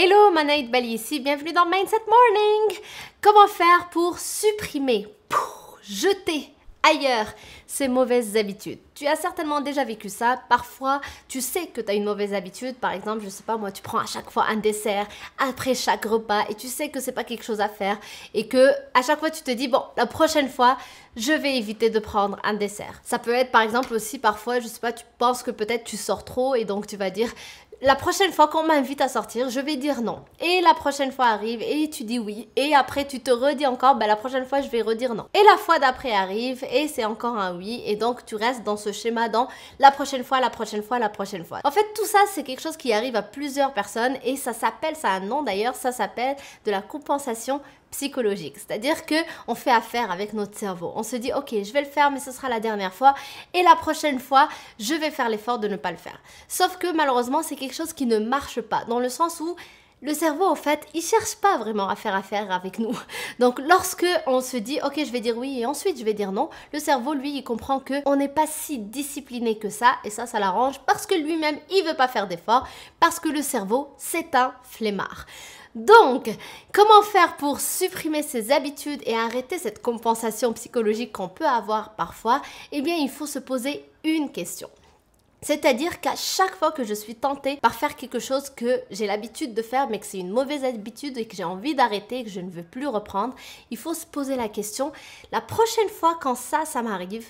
Hello, Manaïd Bali ici, bienvenue dans Mindset Morning. Comment faire pour supprimer, pour jeter ailleurs ces mauvaises habitudes? Tu as certainement déjà vécu ça. Parfois, tu sais que tu as une mauvaise habitude. Par exemple, je sais pas moi, tu prends à chaque fois un dessert après chaque repas et tu sais que c'est pas quelque chose à faire et que à chaque fois tu te dis bon, la prochaine fois, je vais éviter de prendre un dessert. Ça peut être par exemple aussi parfois, je sais pas, tu penses que peut-être tu sors trop et donc tu vas dire la prochaine fois qu'on m'invite à sortir, je vais dire non. Et la prochaine fois arrive et tu dis oui. Et après, tu te redis encore, la prochaine fois, je vais redire non. Et la fois d'après arrive et c'est encore un oui. Et donc, tu restes dans ce schéma dans la prochaine fois, la prochaine fois, la prochaine fois. En fait, tout ça, c'est quelque chose qui arrive à plusieurs personnes et ça s'appelle, ça a un nom d'ailleurs, ça s'appelle de la compensation psychologique, c'est-à-dire que on fait affaire avec notre cerveau. On se dit ok, je vais le faire mais ce sera la dernière fois et la prochaine fois, je vais faire l'effort de ne pas le faire. Sauf que malheureusement, c'est quelque chose qui ne marche pas dans le sens où le cerveau, en fait, il cherche pas vraiment à faire affaire avec nous. Donc, lorsque on se dit, ok, je vais dire oui et ensuite je vais dire non, le cerveau, lui, il comprend que on n'est pas si discipliné que ça et ça l'arrange parce que lui-même, il veut pas faire d'efforts parce que le cerveau, c'est un flemmard. Donc, comment faire pour supprimer ces habitudes et arrêter cette compensation psychologique qu'on peut avoir parfois? Eh bien, il faut se poser une question. C'est-à-dire qu'à chaque fois que je suis tentée par faire quelque chose que j'ai l'habitude de faire, mais que c'est une mauvaise habitude et que j'ai envie d'arrêter et que je ne veux plus reprendre, il faut se poser la question, la prochaine fois quand ça m'arrive,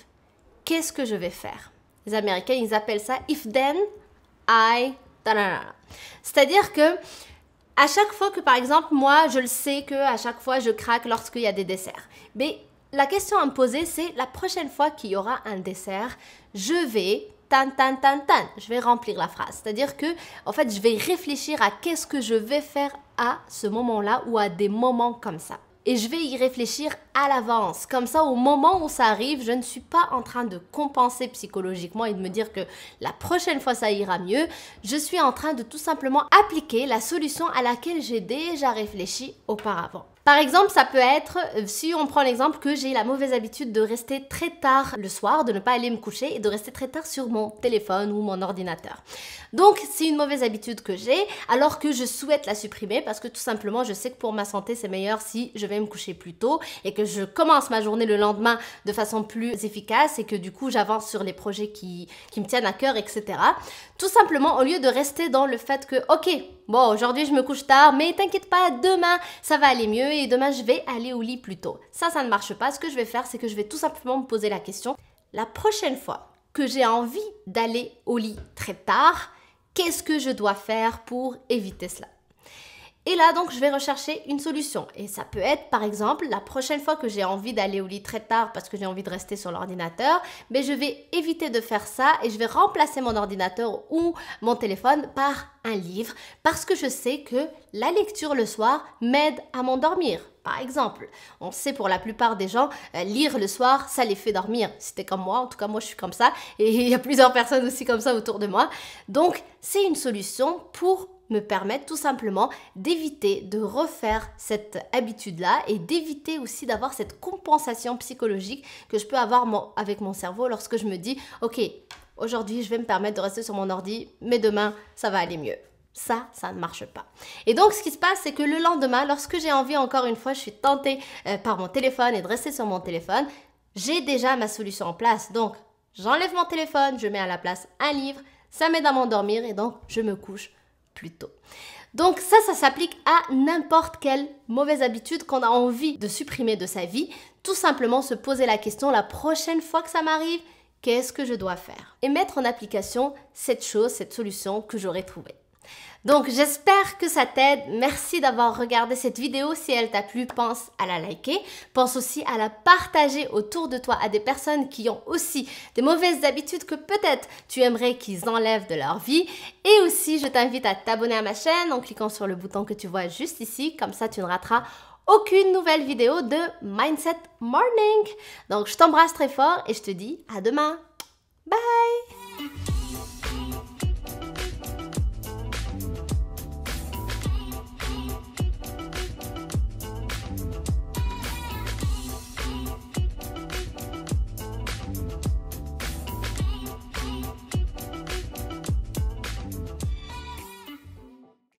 qu'est-ce que je vais faire? Les Américains, ils appellent ça « if then, I... » C'est-à-dire que à chaque fois que, par exemple, moi, je le sais qu'à chaque fois, je craque lorsqu'il y a des desserts. Mais la question à me poser, c'est la prochaine fois qu'il y aura un dessert, je vais... Je vais remplir la phrase. C'est-à-dire que, en fait, je vais réfléchir à qu'est-ce que je vais faire à ce moment-là ou à des moments comme ça. Et je vais y réfléchir à l'avance. Comme ça, au moment où ça arrive, je ne suis pas en train de compenser psychologiquement et de me dire que la prochaine fois, ça ira mieux. Je suis en train de tout simplement appliquer la solution à laquelle j'ai déjà réfléchi auparavant. Par exemple, ça peut être, si on prend l'exemple que j'ai la mauvaise habitude de rester très tard le soir, de ne pas aller me coucher et de rester très tard sur mon téléphone ou mon ordinateur. Donc, c'est une mauvaise habitude que j'ai, alors que je souhaite la supprimer parce que tout simplement, je sais que pour ma santé, c'est meilleur si je vais me coucher plus tôt et que je commence ma journée le lendemain de façon plus efficace et que du coup, j'avance sur les projets qui me tiennent à cœur, etc. Tout simplement, au lieu de rester dans le fait que, ok, bon, aujourd'hui, je me couche tard, mais t'inquiète pas, demain, ça va aller mieux et demain, je vais aller au lit plus tôt. Ça ne marche pas. Ce que je vais faire, c'est que je vais tout simplement me poser la question, la prochaine fois que j'ai envie d'aller au lit très tard, qu'est-ce que je dois faire pour éviter cela? Et là, donc, je vais rechercher une solution. Et ça peut être, par exemple, la prochaine fois que j'ai envie d'aller au lit très tard parce que j'ai envie de rester sur l'ordinateur, mais je vais éviter de faire ça et je vais remplacer mon ordinateur ou mon téléphone par un livre parce que je sais que la lecture le soir m'aide à m'endormir. Par exemple, on sait pour la plupart des gens, lire le soir, ça les fait dormir. Si t'es comme moi, en tout cas moi je suis comme ça et il y a plusieurs personnes aussi comme ça autour de moi. Donc, c'est une solution pour me permettre tout simplement d'éviter de refaire cette habitude-là et d'éviter aussi d'avoir cette compensation psychologique que je peux avoir avec mon cerveau lorsque je me dis « Ok, aujourd'hui, je vais me permettre de rester sur mon ordi, mais demain, ça va aller mieux. » Ça ne marche pas. Et donc, ce qui se passe, c'est que le lendemain, lorsque j'ai envie, encore une fois, je suis tentée par mon téléphone et de rester sur mon téléphone, j'ai déjà ma solution en place. Donc, j'enlève mon téléphone, je mets à la place un livre, ça m'aide à m'endormir et donc, je me couche plus tôt. Donc ça s'applique à n'importe quelle mauvaise habitude qu'on a envie de supprimer de sa vie. Tout simplement se poser la question, la prochaine fois que ça m'arrive, qu'est-ce que je dois faire? Et mettre en application cette solution que j'aurais trouvée. Donc j'espère que ça t'aide. Merci d'avoir regardé cette vidéo. Si elle t'a plu, pense à la liker. Pense aussi à la partager autour de toi à des personnes qui ont aussi des mauvaises habitudes que peut-être tu aimerais qu'ils enlèvent de leur vie. Et aussi, je t'invite à t'abonner à ma chaîne en cliquant sur le bouton que tu vois juste ici. Comme ça, tu ne rateras aucune nouvelle vidéo de Mindset Morning. Donc je t'embrasse très fort et je te dis à demain. Bye!